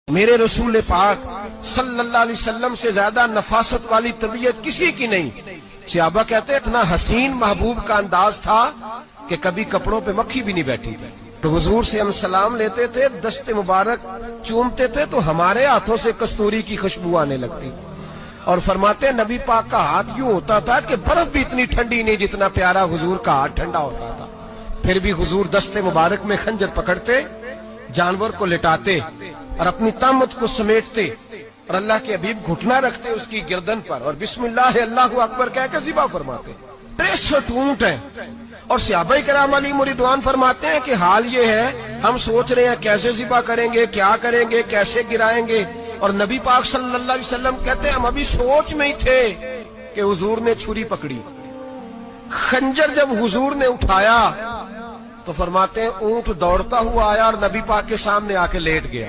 मेरे रसूल पाक सल्लल्लाहु अलैहि वसल्लम से ज्यादा नफासत वाली तबीयत किसी की नहीं। सहाबा कहते इतना हसीन महबूब का अंदाज था कि कभी कपड़ों पे मक्खी भी नहीं बैठी। तो हुजूर से हम सलाम लेते थे, दस्ते मुबारक चूमते थे तो हमारे हाथों से कस्तूरी की खुशबू आने लगती। और फरमाते नबी पाक का हाथ यूं होता था कि बर्फ भी इतनी ठंडी नहीं जितना प्यारा हुजूर का हाथ ठंडा होता था। फिर भी हुजूर दस्ते मुबारक में खंजर पकड़ते, जानवर को लिटाते और अपनी तामत को समेटते और अल्लाह के हबीब घुटना रखते उसकी गर्दन पर और बिस्मिल्लाह अल्लाहु अकबर कहकर ज़िबा फरमाते। 63 ऊंट हैं और सहाबाए किराम अलैहिम रिदवान फरमाते हैं कि हाल ये है, हम सोच रहे हैं कैसे ज़िबा करेंगे, क्या करेंगे, कैसे गिराएंगे। और नबी पाक सल्लल्लाहु अलैहि वसल्लम कहते हैं हम अभी सोच में ही थे कि हुजूर ने छुरी पकड़ी। खंजर जब हुजूर ने उठाया तो फरमाते हैं ऊंट दौड़ता हुआ आया और नबी पाक के सामने आके लेट गया।